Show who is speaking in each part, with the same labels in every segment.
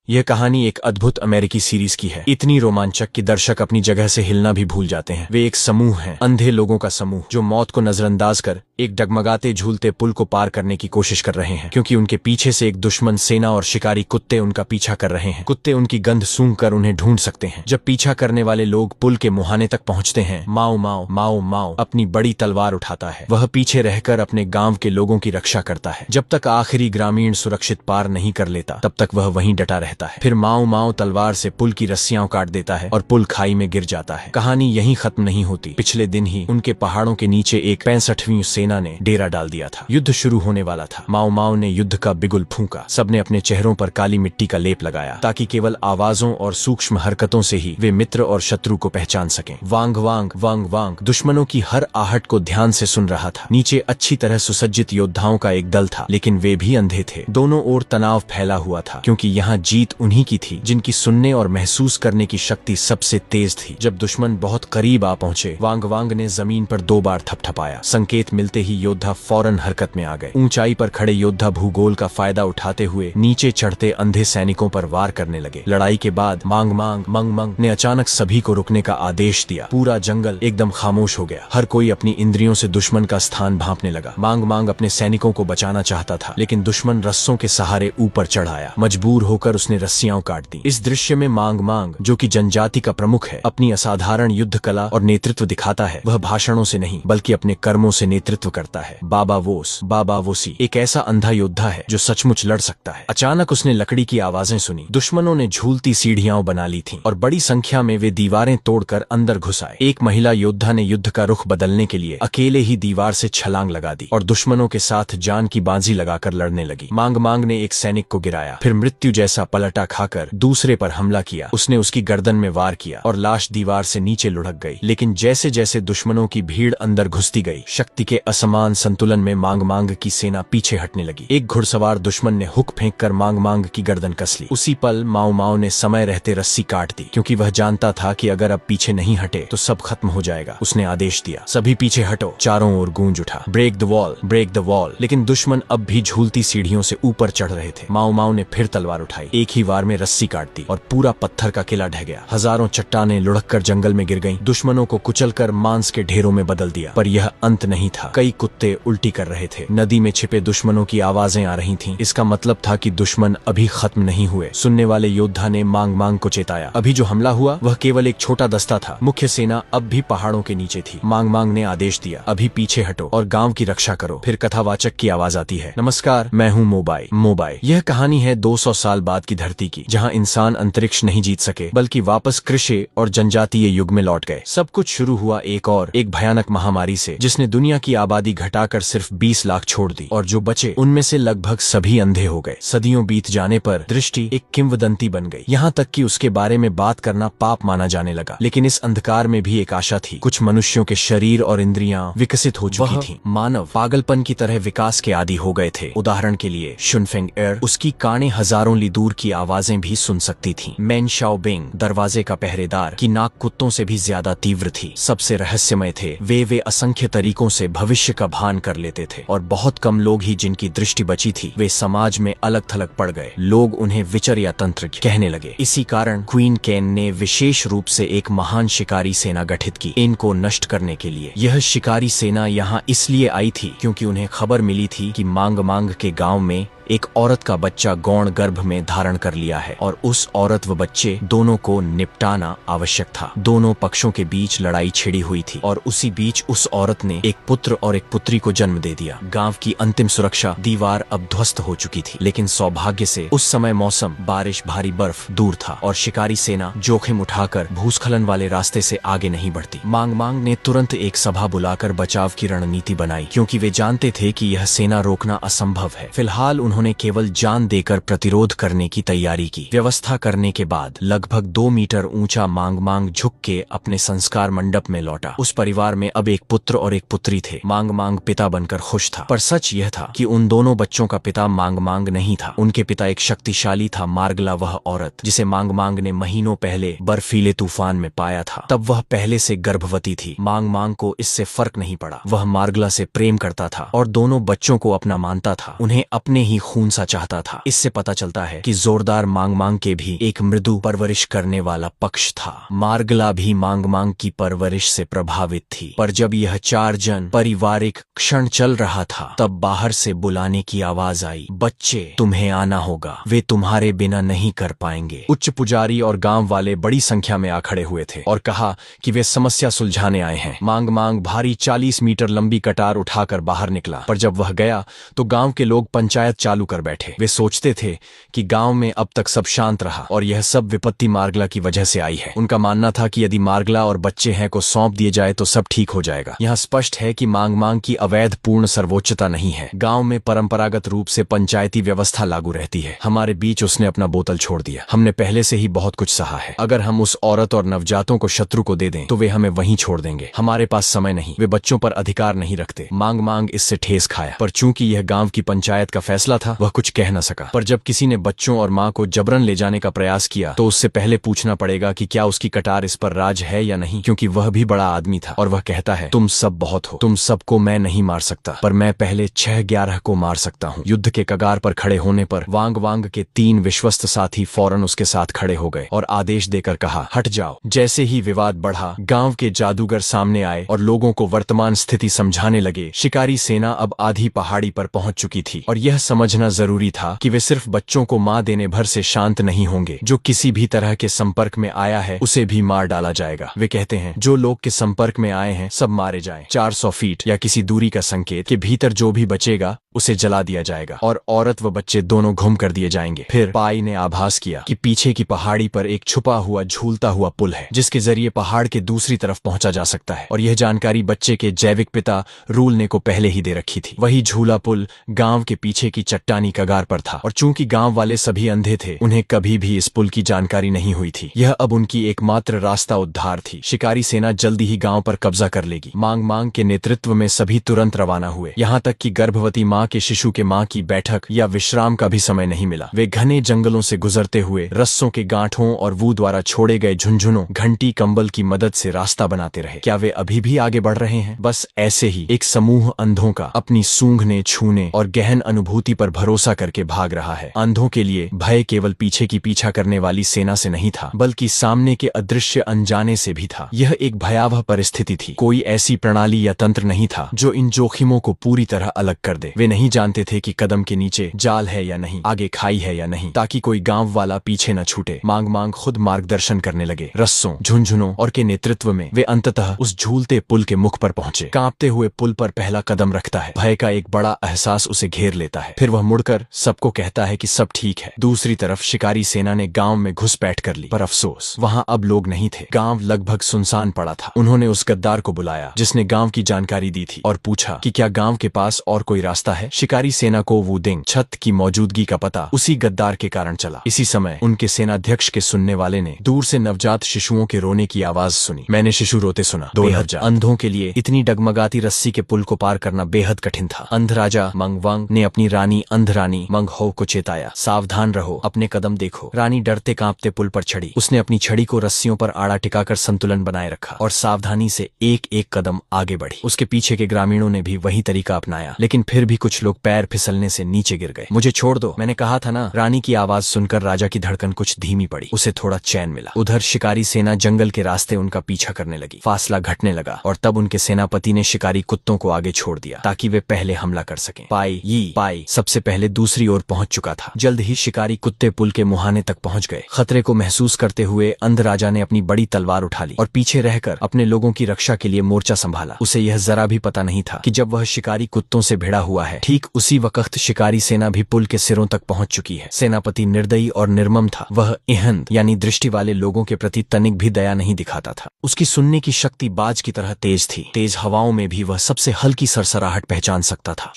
Speaker 1: यह कहानी एक अद्भुत अमेरिकी सीरीज की है, इतनी रोमांचक कि दर्शक अपनी जगह से हिलना भी भूल जाते हैं। वे एक समूह हैं, अंधे लोगों का समूह, जो मौत को नजरअंदाज कर एक डगमगाते झूलते पुल को पार करने की कोशिश कर रहे हैं, क्योंकि उनके पीछे से एक दुश्मन सेना और शिकारी कुत्ते उनका पीछा कर रहे हैं। कुत्ते उनकी गंध सूंघकर उन्हें ढूंढ सकते हैं। जब पीछा करने वाले लोग पुल के मुहाने तक पहुंचते हैं, माओ माओ माओ माओ अपनी बड़ी तलवार उठाता है। वह पीछे रहकर अपने गांव के लोगों की रक्षा करता है। जब तक आखिरी ग्रामीण सुरक्षित पार नहीं कर लेता, तब तक वह वहीं डटा रहता है। फिर माओ माओ तलवार से पुल की रस्सियां काट देता है और पुल खाई में गिर जाता है। कहानी यहीं खत्म नहीं होती। पिछले दिन ही उनके पहाड़ों के नीचे एक 65वीं सेना ने डेरा डाल दिया था। युद्ध शुरू होने वाला था। माओ माओ ने युद्ध का बिगुल फूंका। सबने अपने चेहरों पर काली मिट्टी का लेप लगाया, ताकि केवल आवाजों और सूक्ष्म हरकतों से ही वे मित्र और शत्रु को पहचान सकें। वांग वांग वांग वांग दुश्मनों की हर आहट को ध्यान से सुन रहा था। नीचे अच्छी तरह सुसज्जित योद्धाओं का एक दल था, लेकिन वे भी अंधे थे। दोनों ओर तनाव फैला हुआ था, क्योंकि यहाँ जीत उन्हीं की थी जिनकी सुनने और महसूस करने की शक्ति सबसे तेज थी। जब दुश्मन बहुत करीब आ पहुंचे, वांग वांग ने जमीन पर 2 बार थपथपाया। संकेत मिलते ही योद्धा फौरन हरकत में आ गए। ऊंचाई पर खड़े योद्धा भूगोल का फायदा उठाते हुए नीचे चढ़ते अंधे सैनिकों पर वार करने लगे। लड़ाई के बाद मांग मांग मंग मंग ने अचानक सभी को रुकने का आदेश दिया। पूरा जंगल एकदम खामोश हो गया। हर कोई अपनी इंद्रियों से दुश्मन का स्थान भांपने लगा। मांग मांग अपने सैनिकों को बचाना चाहता था, लेकिन दुश्मन रस्सों के सहारे ऊपर चढ़ आया। मजबूर होकर उसने रस्सियां काट दी। इस दृश्य में मांग मांग, जो कि जनजाति का प्रमुख है, अपनी असाधारण युद्ध कला और नेतृत्व दिखाता है। वह भाषणों से नहीं, बल्कि अपने कर्मों से नेतृत्व करता है। बाबा वोसी एक ऐसा अंधा योद्धा है जो सचमुच लड़ सकता है। अचानक उसने लकड़ी की आवाजें सुनी। दुश्मनों ने झूलती सीढ़ियां बना ली थीं, और बड़ी संख्या में वे दीवारें तोड़कर अंदर घुस आए। एक महिला योद्धा ने युद्ध का रुख बदलने के लिए अकेले ही दीवार से छलांग लगा दी और दुश्मनों के साथ जान की बाजी लगाकर लड़ने लगी। मांग मांग ने एक सैनिक को गिराया, फिर मृत्यु जैसा पलटा खाकर दूसरे पर हमला किया। उसने उसकी गर्दन में वार किया और लाश दीवार से नीचे लुढ़क गई। लेकिन जैसे जैसे दुश्मनों की भीड़ अंदर घुसती गई, शक्ति के असमान संतुलन में मांग मांग की सेना पीछे हटने लगी। एक घुड़सवार दुश्मन ने हुक फेंककर मांग मांग की गर्दन कस ली। उसी पल माओ माओ ने समय रहते रस्सी काट दी, क्योंकि वह जानता था कि अगर अब पीछे नहीं हटे तो सब खत्म हो जाएगा। उसने आदेश दिया, सभी पीछे हटो। चारों ओर गूंज उठा, break the wall, break the wall. लेकिन दुश्मन अब भी झूलती सीढ़ियों से ऊपर चढ़ रहे थे। माओ माओ ने फिर तलवार उठाई, एक ही वार में रस्सी काट दी और पूरा पत्थर का किला ढह गया। हजारों चट्टानें लुढ़ककर जंगल में गिर गईं, दुश्मनों को कुचलकर मांस के ढेरों में बदल दिया। पर यह अंत नहीं था। कई कुत्ते उल्टी कर रहे थे। नदी में छिपे दुश्मनों की आवाजें आ रही थीं। इसका मतलब था कि दुश्मन अभी खत्म नहीं हुए। सुनने वाले योद्धा ने मांग मांग को चेताया, अभी जो हमला हुआ वह केवल एक छोटा दस्ता था। मुख्य सेना अब भी पहाड़ों के नीचे थी। मांग मांग ने आदेश दिया, अभी पीछे हटो और गांव की रक्षा करो। फिर कथावाचक की आवाज आती है, नमस्कार, मैं हूँ मोबाई। यह कहानी है 200 साल बाद की धरती की, जहाँ इंसान अंतरिक्ष नहीं जीत सके, बल्कि वापस कृषि और जनजातीय युग में लौट गए। सब कुछ शुरू हुआ एक भयानक महामारी से, जिसने दुनिया की आबादी घटाकर सिर्फ 20 लाख छोड़ दी, और जो बचे उनमें से लगभग सभी अंधे हो गए। सदियों बीत जाने पर दृष्टि एक किंवदंती बन गई, यहाँ तक कि उसके बारे में बात करना पाप माना जाने लगा। लेकिन इस अंधकार में भी एक आशा थी। कुछ मनुष्यों के शरीर और इंद्रियां विकसित हो चुकी थीं। मानव पागलपन की तरह विकास के आदी हो गए थे। उदाहरण के लिए शुनफेंग एर, उसकी कानें हजारों ली दूर की आवाजें भी सुन सकती थीं। मेन शाओबिंग, दरवाजे का पहरेदार, की नाक कुत्तों से भी ज्यादा तीव्र थी। सबसे रहस्यमय थे वे असंख्य तरीकों से भविष्य का भान कर लेते थे, और बहुत कम लोग ही जिनकी दृष्टि बची थी वे समाज में अलग थलग पड़ गए। लोग उन्हें विचर या तंत्रज्ञ कहने लगे। इसी कारण क्वीन केन ने विशेष रूप से एक महान शिकारी सेना गठित की, इनको नष्ट करने के लिए। यह शिकारी सेना यहाँ इसलिए आई थी क्योंकि उन्हें खबर मिली थी कि मांग मांग के गांव में एक औरत का बच्चा गौण गर्भ में धारण कर लिया है, और उस औरत व बच्चे दोनों को निपटाना आवश्यक था। दोनों पक्षों के बीच लड़ाई छिड़ी हुई थी, और उसी बीच उस औरत ने एक पुत्र और एक पुत्री को जन्म दे दिया। गांव की अंतिम सुरक्षा दीवार अब ध्वस्त हो चुकी थी, लेकिन सौभाग्य से उस समय मौसम, बारिश, भारी बर्फ दूर था, और शिकारी सेना जोखिम उठाकर भूस्खलन वाले रास्ते से आगे नहीं बढ़ती। मांग मांग ने तुरंत एक सभा बुलाकर बचाव की रणनीति बनाई, क्योंकि वे जानते थे कि यह सेना रोकना असंभव है। फिलहाल उन्होंने केवल जान देकर प्रतिरोध करने की तैयारी की। व्यवस्था करने के बाद लगभग 2 मीटर ऊंचा मांग मांग झुक के अपने संस्कार मंडप में लौटा। उस परिवार में अब एक पुत्र और एक पुत्री थे। मांग मांग पिता बनकर खुश था, पर सच यह था कि उन दोनों बच्चों का पिता मांग मांग नहीं था। उनके पिता एक शक्तिशाली था, मार्गला, वह औरत जिसे मांग मांग ने महीनों पहले बर्फीले तूफान में पाया था। तब वह पहले से गर्भवती थी। मांग मांग को इससे फर्क नहीं पड़ा। वह मार्गला से प्रेम करता था और दोनों बच्चों को अपना मानता था। उन्हें अपने ही खून सा चाहता था। इससे पता चलता है कि जोरदार मांग मांग के भी एक मृदु परवरिश करने वाला पक्ष था। मार्गला भी मांग मांग की परवरिश से प्रभावित थी। पर जब यह 4 जन पारिवारिक क्षण चल रहा था तब बाहर से बुलाने की आवाज आई, बच्चे तुम्हें आना होगा, वे तुम्हारे बिना नहीं कर पाएंगे। उच्च पुजारी और गांव वाले बड़ी संख्या में आ खड़े हुए थे और कहा कि वे समस्या सुलझाने आए हैं। मांग मांग भारी 40 मीटर लंबी कटार उठाकर बाहर निकला, पर जब वह गया तो गांव के लोग पंचायत चालू कर बैठे। वे सोचते थे कि गांव में अब तक सब शांत रहा और यह सब विपत्ति मार्गला की वजह से आई है। उनका मानना था कि यदि मार्गला और बच्चे हैं को सौंप दिए जाए तो सब ठीक हो जाएगा। यहाँ स्पष्ट है कि मांग मांग की अवैध पूर्ण सर्वोच्चता नहीं है। गांव में परंपरागत रूप से पंचायती व्यवस्था लागू रहती है। हमारे बीच उसने अपना बोतल छोड़ दिया। हमने पहले से ही बहुत कुछ सहा है। अगर हम उस औरत और नवजातों को शत्रु को दे दें तो वे हमें वहीं छोड़ देंगे। हमारे पास समय नहीं, वे बच्चों पर अधिकार नहीं रखते। मांग मांग इससे ठेस खाया, पर चूंकि यह गांव की पंचायत का फैसला था वह कुछ कह न सका। पर जब किसी ने बच्चों और मां को जबरन ले जाने का प्रयास किया तो उससे पहले पूछना पड़ेगा कि क्या उसकी कटार इस पर राज है या नहीं, क्योंकि वह भी बड़ा आदमी था और वह कहता है, तुम सब बहुत हो, तुम सबको मैं नहीं मार सकता, पर मैं पहले 6-11 को मार सकता हूँ। युद्ध के कगार पर खड़े होने पर वांग वांग के 3 विश्वस्त साथी फौरन उसके साथ खड़े हो गए और आदेश देकर कहा, हट जाओ। जैसे ही विवाद बढ़ा, गांव के जादूगर सामने आए और लोगों को वर्तमान स्थिति समझाने लगे। शिकारी सेना अब आधी पहाड़ी पर पहुंच चुकी थी और यह समझना जरूरी था कि वे सिर्फ बच्चों को मां देने भर से शांत नहीं होंगे। जो किसी भी तरह के संपर्क में आया है उसे भी मार डाला जाएगा। वे कहते हैं, जो लोग के संपर्क में आए हैं सब मारे जाएं। 400 फीट या किसी दूरी का संकेत के भीतर जो भी बचेगा उसे जला दिया जाएगा और औरत व बच्चे दोनों घुम कर दिए जाएंगे। फिर पाई ने आभास किया कि पीछे की पहाड़ी पर एक छुपा हुआ झूलता हुआ पुल है जिसके जरिए पहाड़ के दूसरी तरफ पहुंचा जा सकता है, और यह जानकारी बच्चे के जैविक पिता रूल ने को पहले ही दे रखी थी। वही झूला पुल गांव के पीछे की चट्टानी कगार पर था और चूंकि गांव वाले सभी अंधे थे उन्हें कभी भी इस पुल की जानकारी नहीं हुई थी। यह अब उनकी एकमात्र रास्ता उद्धार थी। शिकारी सेना जल्दी ही गांव पर कब्जा कर लेगी। मांग मांग के नेतृत्व में सभी तुरंत रवाना हुए। यहाँ तक कि गर्भवती मां के शिशु के मां की बैठक या विश्राम का भी समय नहीं मिला। वे घने जंगलों से गुजरते हुए रस्सों के गांठों और वू द्वारा छोड़े गए झुंझुनों, घंटी, कंबल की मदद से रास्ता बनाते रहे। क्या वे अभी भी आगे बढ़ रहे हैं? बस ऐसे ही एक समूह अंधों का अपनी सूंघने, छूने और गहन अनुभूति पर भरोसा करके भाग रहा है। अंधों के लिए भय केवल पीछे की पीछा करने वाली सेना से नहीं था, बल्कि सामने के अदृश्य अनजाने से भी था। यह एक भयावह परिस्थिति थी। कोई ऐसी प्रणाली या तंत्र नहीं था जो इन जोखिमों को पूरी तरह अलग कर दे। वे नहीं जानते थे कि कदम के नीचे जाल है या नहीं, आगे खाई है या नहीं, ताकि कोई गांव वाला पीछे न छूटे। मांग मांग खुद मार्गदर्शन करने लगे। रस्सों, झुंझुनों और के नेतृत्व में वे अंततः उस झूलते पुल के मुख पर पहुंचे। कांपते हुए पुल पर पहला कदम रखता है। भय का एक बड़ा एहसास उसे घेर लेता है। फिर वह मुड़कर सबको कहता है कि सब ठीक है। दूसरी तरफ शिकारी सेना ने गांव में घुसपैठ कर ली, पर अफसोस वहां अब लोग नहीं थे। गांव लगभग सुनसान पड़ा था। उन्होंने उस गद्दार को बुलाया जिसने गांव की जानकारी दी थी और पूछा कि क्या गांव के पास और कोई रास्ता है। शिकारी सेना को वुडिंग छत की मौजूदगी का पता उसी गद्दार के कारण चला। इसी समय उनके सेनाध्यक्ष के सुनने वाले ने दूर से नवजात शिशुओं के रोने की आवाज सुनी। मैंने शिशु रोते सुना। 2000 अंधों के लिए इतनी डगमगाती रस्सी के पुल को पार करना बेहद कठिन था। अंध राजा मंगवांग ने अपनी रानी अंधरानी मंगहो को चेताया, सावधान रहो, अपने कदम देखो। रानी डरते कांपते पुल पर चढ़ी। उसने अपनी छड़ी को रस्सियों पर आड़ा टिकाकर संतुलन बनाए रखा और सावधानी से एक एक कदम आगे बढ़ी। उसके पीछे के ग्रामीणों ने भी वही तरीका अपनाया, लेकिन फिर भी कुछ लोग पैर फिसलने से नीचे गिर गए। मुझे छोड़ दो, मैंने कहा था ना। रानी की आवाज सुनकर राजा की धड़कन कुछ धीमी पड़ी। उसे थोड़ा चैन मिला। उधर शिकारी सेना जंगल के रास्ते उनका पीछा करने लगी। फासला घटने लगा और तब उनके सेनापति ने शिकारी कुत्तों को आगे छोड़ दिया ताकि वे पहले हमला कर सकें। पाई सबसे पहले दूसरी ओर पहुंच चुका था। जल्द ही शिकारी कुत्ते पुल के मुहाने तक पहुंच गए। खतरे को महसूस करते हुए अंध राजा ने अपनी बड़ी तलवार उठा ली और पीछे रहकर अपने लोगों की रक्षा के लिए मोर्चा संभाला। उसे यह जरा भी पता नहीं था कि जब वह शिकारी कुत्तों से भिड़ा हुआ है, ठीक उसी वक्त शिकारी सेना भी पुल के सिरों तक पहुंच चुकी है। सेनापति निर्दयी और निर्मम था। वह इहंद यानी दृष्टि वाले लोगों के प्रति तनिक भी दया नहीं दिखाता था। उसकी सुनने की शक्ति बाज की तरह तेज थी। तेज हवाओं में भी वह सबसे हल्की सरसराहट पहचान सकता था।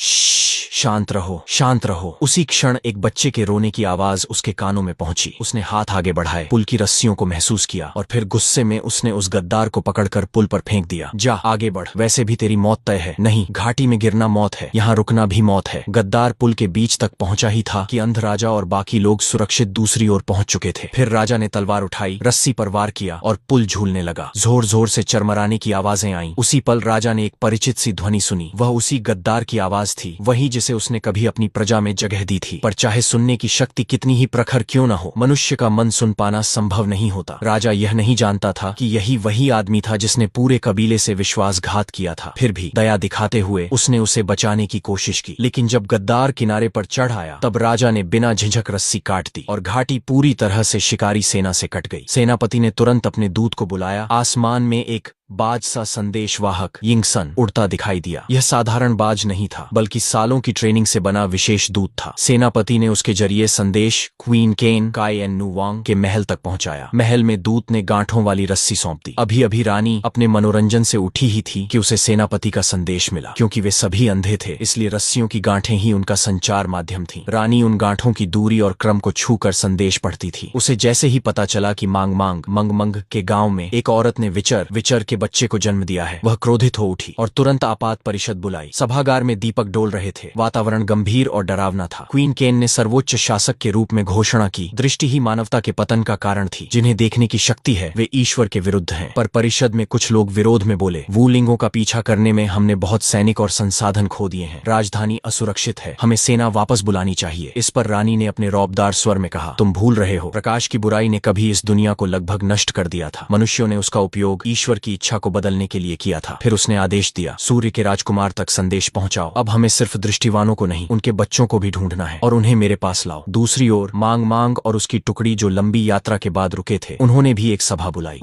Speaker 1: शांत रहो, शांत रहो। उसी क्षण एक बच्चे के रोने की आवाज उसके कानों में पहुंची। उसने हाथ आगे बढ़ाए, पुल की रस्सियों को महसूस किया और फिर गुस्से में उसने उस गद्दार को पकड़कर पुल पर फेंक दिया। जा आगे बढ़, वैसे भी तेरी मौत तय है। नहीं, घाटी में गिरना मौत है, यहाँ रुकना भी मौत है। गद्दार पुल के बीच तक पहुंचा ही था कि अंध राजा और बाकी लोग सुरक्षित दूसरी ओर पहुंच चुके थे। फिर राजा ने तलवार उठाई, रस्सी पर वार किया और पुल झूलने लगा। जोर जोर से चरमराने की आवाजें आईं। उसी पल राजा ने एक परिचित सी ध्वनि सुनी। वह उसी गद्दार की आवाज थी, वही जिसे उसने कभी अपनी प्रजा में जगह दी थी। पर चाहे सुनने की शक्ति कितनी ही प्रखर क्यों न हो, मनुष्य का मन सुन पाना संभव नहीं होता। राजा यह नहीं जानता था कि यही वही आदमी था जिसने पूरे कबीले से विश्वासघात किया था। फिर भी दया दिखाते हुए उसने उसे बचाने की कोशिश की, लेकिन जब गद्दार किनारे पर चढ़ आया तब राजा ने बिना झिझक रस्सी काट दी और घाटी पूरी तरह से शिकारी सेना से कट गई। सेनापति ने तुरंत अपने दूत को बुलाया। आसमान में एक बाज सा संदेशवाहक यिंगसन उड़ता दिखाई दिया। यह साधारण बाज नहीं था, बल्कि सालों की ट्रेनिंग से बना विशेष दूत था। सेनापति ने उसके जरिए संदेश क्वीन केन काई एन नुवांग के महल तक पहुंचाया। महल में दूत ने गांठों वाली रस्सी सौंप दी। अभी अभी रानी अपने मनोरंजन से उठी ही थी कि उसे सेनापति का संदेश मिला। क्योंकि वे सभी अंधे थे, इसलिए रस्सियों की गांठें ही उनका संचार माध्यम थीं। रानी उन गांठों की दूरी और क्रम को छूकर संदेश पढ़ती थी। उसे जैसे ही पता चला कि मंगमंग के गांव में एक औरत ने विचर के बच्चे को जन्म दिया है, वह क्रोधित हो उठी और तुरंत आपात परिषद बुलाई। सभागार में दीपक डोल रहे थे। वातावरण गंभीर और डरावना था। क्वीन केन ने सर्वोच्च शासक के रूप में घोषणा की, दृष्टि ही मानवता के पतन का कारण थी। जिन्हें देखने की शक्ति है वे ईश्वर के विरुद्ध हैं। पर परिषद में कुछ लोग विरोध में बोले, वूलिंगों का पीछा करने में हमने बहुत सैनिक और संसाधन खो दिए हैं। राजधानी असुरक्षित है, हमें सेना वापस बुलानी चाहिए। इस पर रानी ने अपने रौबदार स्वर में कहा, तुम भूल रहे हो, प्रकाश की बुराई ने कभी इस दुनिया को लगभग नष्ट कर दिया था। मनुष्यों ने उसका उपयोग ईश्वर की इच्छा को बदलने के लिए किया था। फिर उसने आदेश दिया, सूर्य के राजकुमार तक संदेश पहुंचाओ। अब हमें सिर्फ दृष्टिवानों को नहीं, उनके बच्चों को भी ढूंढना है और उन्हें मेरे पास लाओ। दूसरी ओर मांग और उसकी टुकड़ी जो लंबी यात्रा के बाद रुके थे, उन्होंने भी एक सभा बुलाई।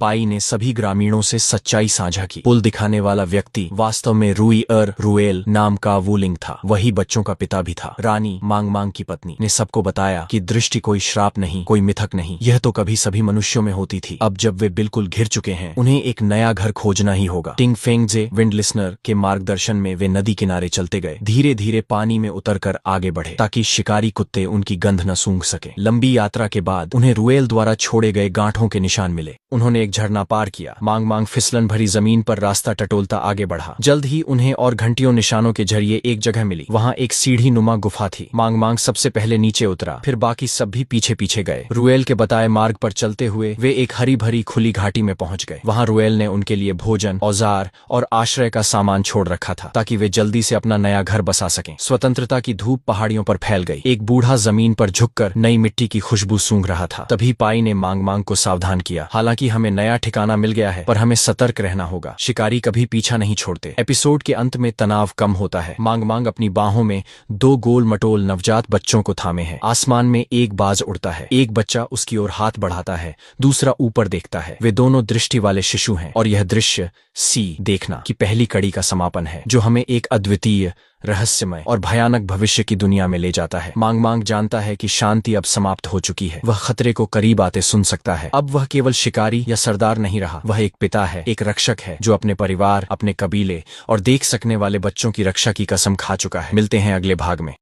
Speaker 1: पाई ने सभी ग्रामीणों से सच्चाई साझा की। पुल दिखाने वाला व्यक्ति वास्तव में रुएल नाम का वूलिंग था। वही बच्चों का पिता भी था। रानी मांग की पत्नी ने सबको बताया कि दृष्टि कोई श्राप नहीं, कोई मिथक नहीं, यह तो कभी सभी मनुष्यों में होती थी। अब जब वे बिल्कुल घिर चुके हैं, उन्हें एक नया घर खोजना ही होगा। टिंग फेंगजे विंड लिसनर के मार्गदर्शन में वे नदी किनारे चलते गए। धीरे धीरे पानी में उतरकर आगे बढ़े ताकि शिकारी कुत्ते उनकी गंध न सूंघ सके। लंबी यात्रा के बाद उन्हें रुएल द्वारा छोड़े गए गांठों के निशान मिले। उन्होंने एक झरना पार किया। मांग फिसलन भरी जमीन पर रास्ता टटोलता आगे बढ़ा। जल्द ही उन्हें और घंटियों निशानों के जरिए एक जगह मिली। वहां एक सीढ़ी नुमा गुफा थी। मांग सबसे पहले नीचे उतरा, फिर बाकी सब भी पीछे पीछे गए। रुएल के बताए मार्ग पर चलते हुए वे एक हरी भरी खुली घाटी में पहुंच गए। वहां रुएल ने उनके लिए भोजन, औजार और आश्रय का सामान छोड़ रखा था ताकि वे जल्दी से अपना नया घर बसा सकें। स्वतंत्रता की धूप पहाड़ियों पर फैल गई। एक बूढ़ा जमीन पर झुककर नई मिट्टी की खुशबू सूंघ रहा था। तभी पाई ने मांग को सावधान किया, हालांकि हमें नया ठिकाना मिल गया है, पर हमें सतर्क रहना होगा। शिकारी कभी पीछा नहीं छोड़ते। एपिसोड के अंत में तनाव कम होता है। मांग अपनी बाहों में 2 गोल मटोल नवजात बच्चों को थामे है। आसमान में एक बाज उड़ता है। एक बच्चा उसकी ओर हाथ बढ़ाता है, दूसरा ऊपर देखता है। वे दोनों दृष्टि वाले शिशु हैं और यह दृश्य देखना की पहली कड़ी का समापन है, जो हमें एक अद्वितीय, रहस्यमय और भयानक भविष्य की दुनिया में ले जाता है। मांग जानता है कि शांति अब समाप्त हो चुकी है। वह खतरे को करीब आते सुन सकता है। अब वह केवल शिकारी या सरदार नहीं रहा, वह एक पिता है, एक रक्षक है जो अपने परिवार, अपने कबीले और देख सकने वाले बच्चों की रक्षा की कसम खा चुका है। मिलते हैं अगले भाग में।